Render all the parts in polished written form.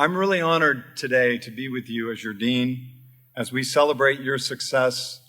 I'm really honored today to be with you as your dean as we celebrate your success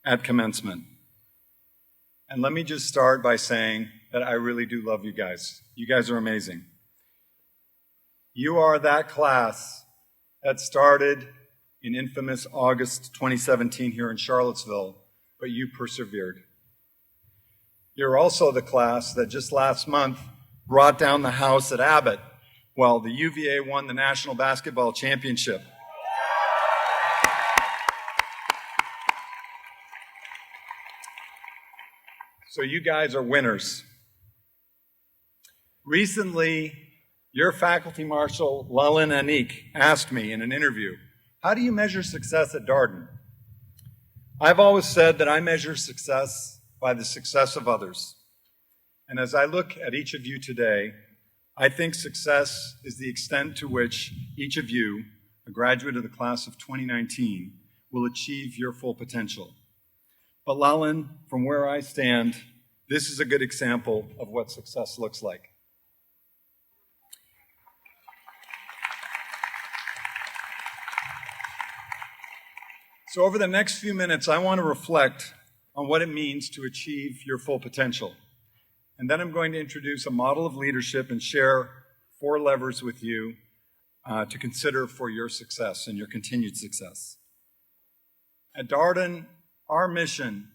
at commencement. And let me just start by saying that I really do love you guys. You guys are amazing. You are that class that started in infamous August 2017 here in Charlottesville, but you persevered. You're also the class that just last month brought down the house at Abbott while the UVA won the National Basketball Championship. So you guys are winners. Recently, your faculty marshal, Lalin Anik, asked me in an interview, how do you measure success at Darden? I've always said that I measure success by the success of others. And as I look at each of you today, I think success is the extent to which each of you, a graduate of the class of 2019, will achieve your full potential. But Lalin, from where I stand, this is a good example of what success looks like. So over the next few minutes, I want to reflect on what it means to achieve your full potential. And then I'm going to introduce a model of leadership and share 4 levers with you to consider for your success and your continued success. At Darden, our mission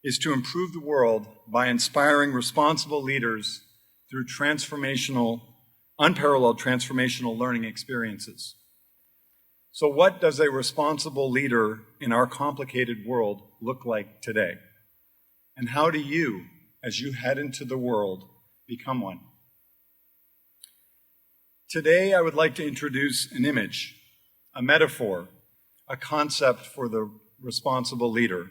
is to improve the world by inspiring responsible leaders through unparalleled transformational learning experiences. So what does a responsible leader in our complicated world look like today? And how do you, as you head into the world, become one? Today, I would like to introduce an image, a metaphor, a concept for the responsible leader,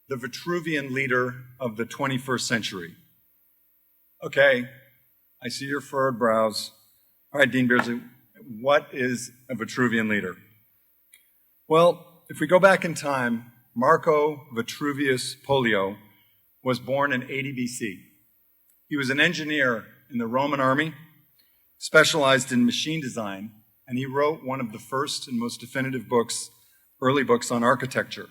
the Vitruvian leader of the 21st century. Okay, I see your furrowed brows. All right, Dean Beardsley, what is a Vitruvian leader? Well, if we go back in time, Marco Vitruvius Pollio was born in 80 BC. He was an engineer in the Roman army, specialized in machine design, and he wrote one of the first and most definitive books, early books on architecture.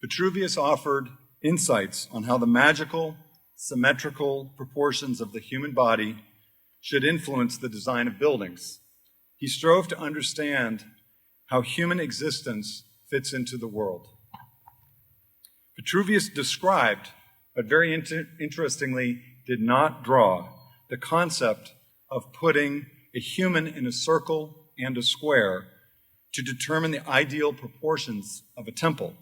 Vitruvius offered insights on how the magical, symmetrical proportions of the human body should influence the design of buildings. He strove to understand how human existence fits into the world. Vitruvius described, but very interestingly did not draw, the concept of putting a human in a circle and a square to determine the ideal proportions of a temple.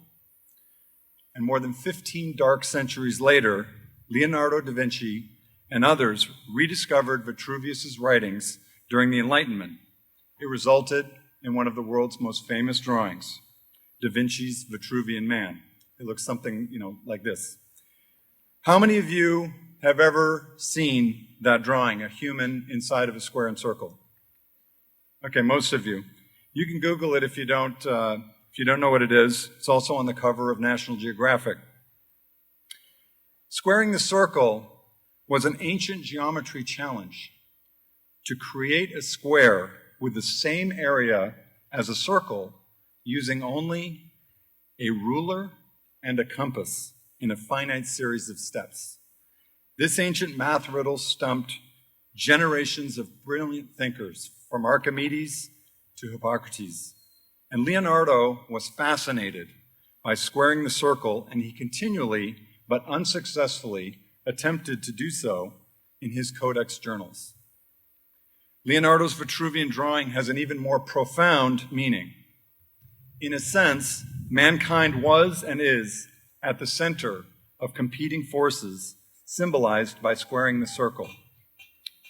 And more than 15 dark centuries later, Leonardo da Vinci and others rediscovered Vitruvius's writings during the Enlightenment. It resulted in one of the world's most famous drawings, Da Vinci's Vitruvian Man. It looks something, like this. How many of you have ever seen that drawing, a human inside of a square and circle? Okay, most of you. You can Google it if you don't know what it is. It's also on the cover of National Geographic. Squaring the circle was an ancient geometry challenge to create a square with the same area as a circle using only a ruler and a compass in a finite series of steps. This ancient math riddle stumped generations of brilliant thinkers, from Archimedes to Hippocrates. And Leonardo was fascinated by squaring the circle, and he continually, but unsuccessfully, attempted to do so in his codex journals. Leonardo's Vitruvian drawing has an even more profound meaning. In a sense, mankind was and is at the center of competing forces symbolized by squaring the circle.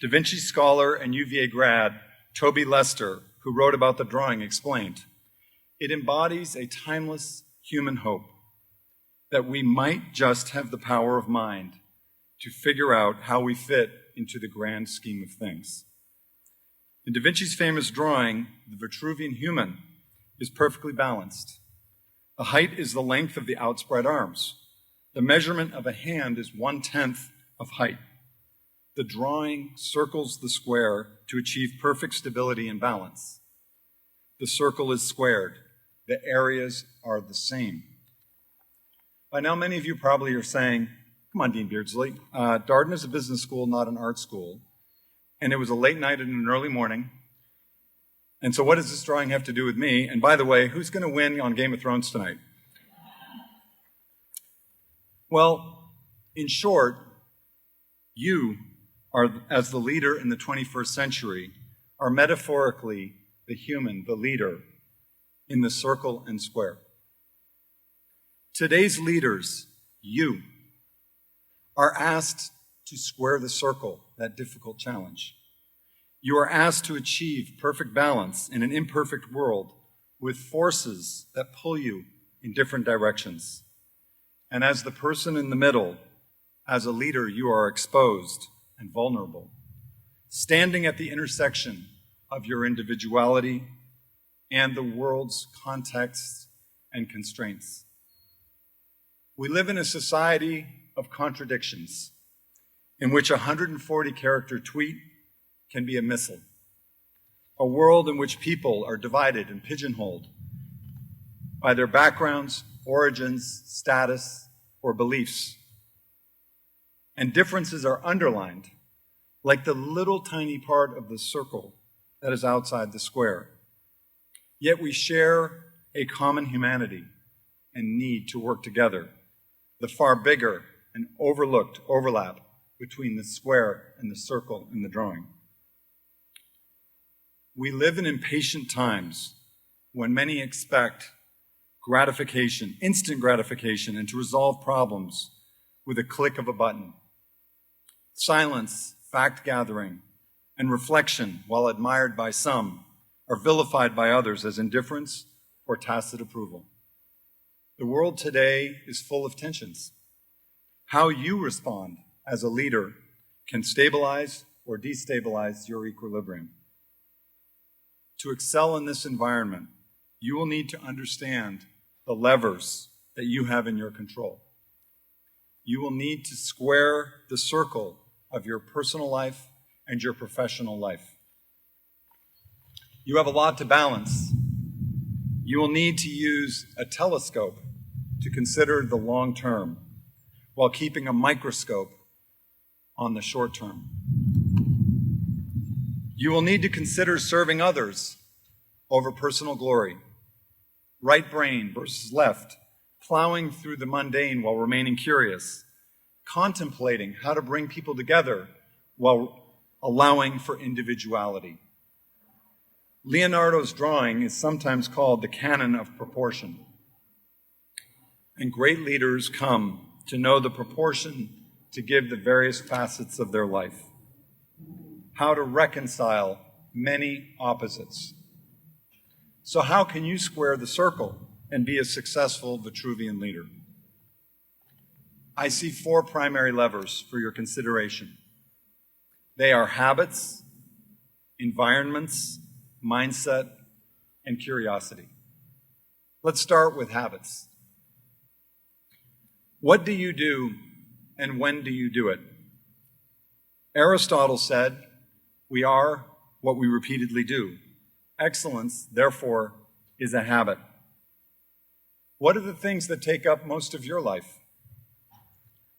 Da Vinci scholar and UVA grad Toby Lester, who wrote about the drawing, explained, "It embodies a timeless human hope that we might just have the power of mind to figure out how we fit into the grand scheme of things." In Da Vinci's famous drawing, the Vitruvian Human is perfectly balanced. The height is the length of the outspread arms. The measurement of a hand is 1/10 of height. The drawing circles the square to achieve perfect stability and balance. The circle is squared. The areas are the same. By now, many of you probably are saying, come on, Dean Beardsley, Darden is a business school, not an art school. And it was a late night and an early morning. And so what does this drawing have to do with me? And by the way, who's going to win on Game of Thrones tonight? Well, in short, you are, as the leader in the 21st century, are metaphorically the human, the leader, in the circle and square. Today's leaders, you, are asked to square the circle, that difficult challenge. You are asked to achieve perfect balance in an imperfect world with forces that pull you in different directions. And as the person in the middle, as a leader, you are exposed and vulnerable, standing at the intersection of your individuality and the world's contexts and constraints. We live in a society of contradictions in which a 140-character tweet can be a missile, a world in which people are divided and pigeonholed by their backgrounds, origins, status, or beliefs. And differences are underlined like the little tiny part of the circle that is outside the square. Yet we share a common humanity and need to work together, the far bigger and overlooked overlap between the square and the circle in the drawing. We live in impatient times when many expect gratification, instant gratification, and to resolve problems with a click of a button. Silence, fact-gathering, and reflection, while admired by some, are vilified by others as indifference or tacit approval. The world today is full of tensions. How you respond as a leader can stabilize or destabilize your equilibrium. To excel in this environment, you will need to understand the levers that you have in your control. You will need to square the circle of your personal life and your professional life. You have a lot to balance. You will need to use a telescope to consider the long term while keeping a microscope on the short term. You will need to consider serving others over personal glory, right brain versus left, plowing through the mundane while remaining curious, contemplating how to bring people together while allowing for individuality. Leonardo's drawing is sometimes called the canon of proportion. And great leaders come to know the proportion to give the various facets of their life, how to reconcile many opposites. So how can you square the circle and be a successful Vitruvian leader? I see 4 primary levers for your consideration. They are habits, environments, mindset, and curiosity. Let's start with habits. What do you do and when do you do it? Aristotle said, we are what we repeatedly do. Excellence, therefore, is a habit. What are the things that take up most of your life?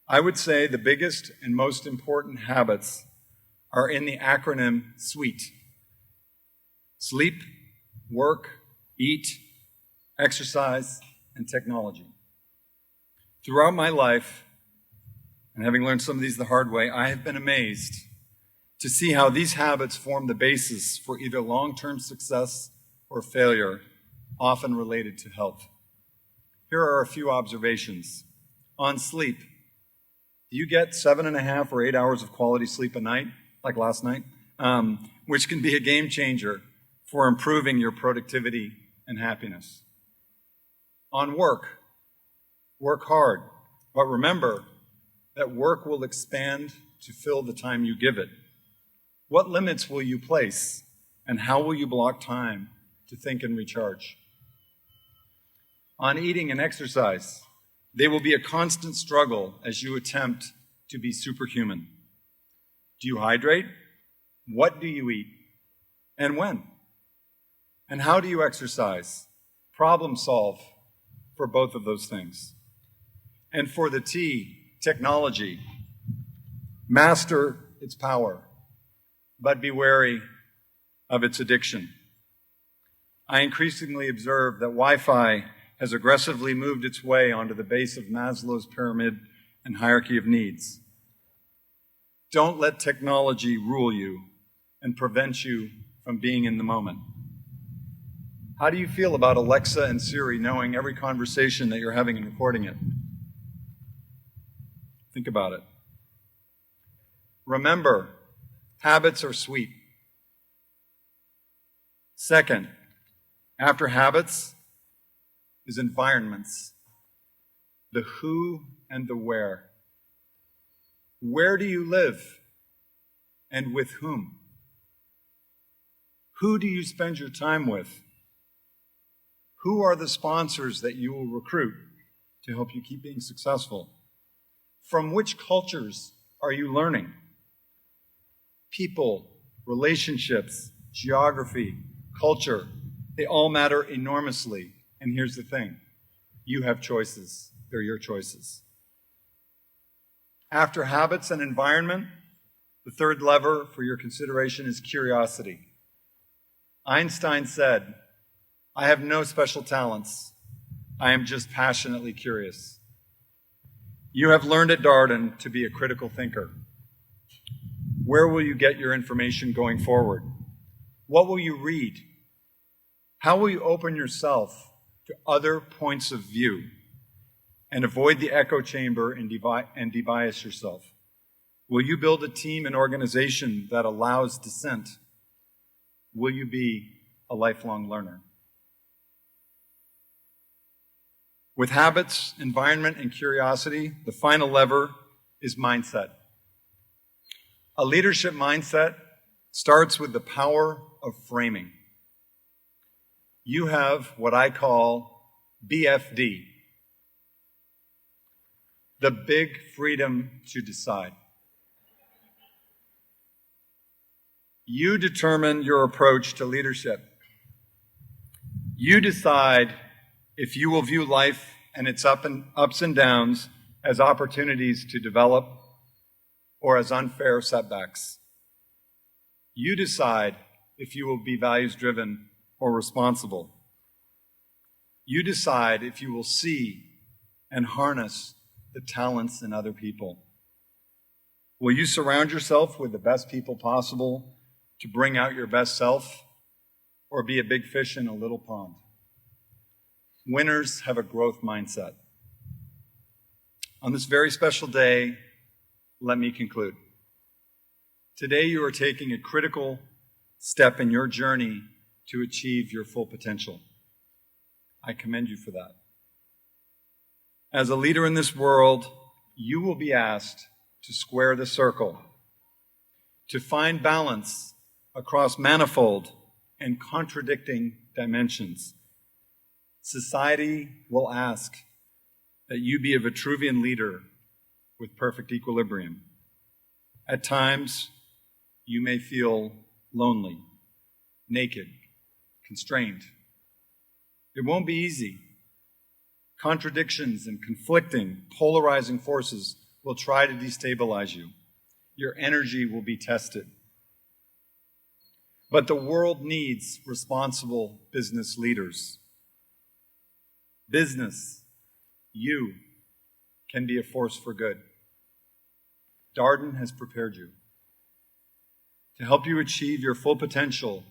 I would say the biggest and most important habits are in the acronym SWEET. Sleep, work, eat, exercise, and technology. Throughout my life, and having learned some of these the hard way, I have been amazed to see how these habits form the basis for either long-term success or failure, often related to health. Here are a few observations. On sleep, do you get 7.5 or 8 hours of quality sleep a night, like last night? Which can be a game changer for improving your productivity and happiness. On work, work hard, but remember that work will expand to fill the time you give it. What limits will you place, and how will you block time to think and recharge? On eating and exercise, they will be a constant struggle as you attempt to be superhuman. Do you hydrate? What do you eat? And when? And how do you exercise? Problem solve for both of those things. And for the T, technology, master its power, but be wary of its addiction. I increasingly observe that Wi-Fi has aggressively moved its way onto the base of Maslow's pyramid and hierarchy of needs. Don't let technology rule you and prevent you from being in the moment. How do you feel about Alexa and Siri knowing every conversation that you're having and recording it? Think about it. Remember, habits are sweet. Second, after habits is environments. The who and the where. Where do you live and with whom? Who do you spend your time with? Who are the sponsors that you will recruit to help you keep being successful? From which cultures are you learning? People, relationships, geography, culture, they all matter enormously. And here's the thing, you have choices. They're your choices. After habits and environment, the third lever for your consideration is curiosity. Einstein said, "I have no special talents. I am just passionately curious." You have learned at Darden to be a critical thinker. Where will you get your information going forward? What will you read? How will you open yourself to other points of view and avoid the echo chamber and debias yourself? Will you build a team and organization that allows dissent? Will you be a lifelong learner? With habits, environment, and curiosity, the final lever is mindset. A leadership mindset starts with the power of framing. You have what I call BFD, the big freedom to decide. You determine your approach to leadership. You decide if you will view life and its ups and downs as opportunities to develop or as unfair setbacks. You decide if you will be values-driven or responsible. You decide if you will see and harness the talents in other people. Will you surround yourself with the best people possible to bring out your best self, or be a big fish in a little pond? Winners have a growth mindset. On this very special day, let me conclude. Today you are taking a critical step in your journey to achieve your full potential. I commend you for that. As a leader in this world, you will be asked to square the circle, to find balance across manifold and contradicting dimensions. Society will ask that you be a Vitruvian leader with perfect equilibrium. At times, you may feel lonely, naked, constrained. It won't be easy. Contradictions and conflicting, polarizing forces will try to destabilize you. Your energy will be tested. But the world needs responsible business leaders. Business, you can be a force for good. Darden has prepared you to help you achieve your full potential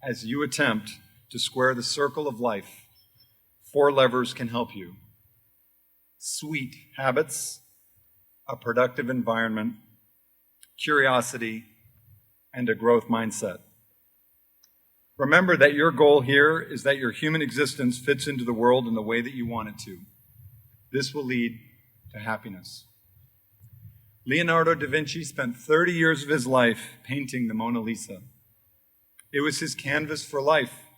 as you attempt to square the circle of life. 4 levers can help you. Sweet habits, a productive environment, curiosity, and a growth mindset. Remember that your goal here is that your human existence fits into the world in the way that you want it to. This will lead to happiness. Leonardo da Vinci spent 30 years of his life painting the Mona Lisa. It was his canvas for life,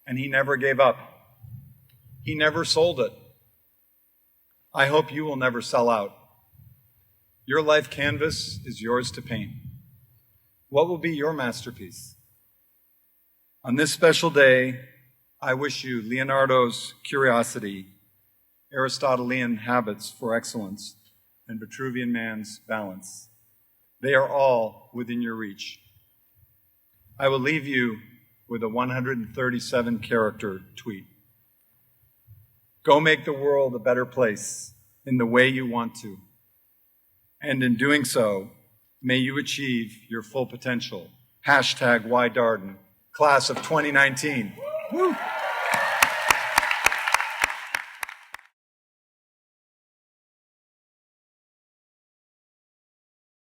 and he never gave up. He never sold it. I hope you will never sell out. Your life canvas is yours to paint. What will be your masterpiece? On this special day, I wish you Leonardo's curiosity, Aristotelian habits for excellence, and Vitruvian man's balance. They are all within your reach. I will leave you with a 137-character tweet. Go make the world a better place in the way you want to. And in doing so, may you achieve your full potential. #WhyDarden, class of 2019. Woo!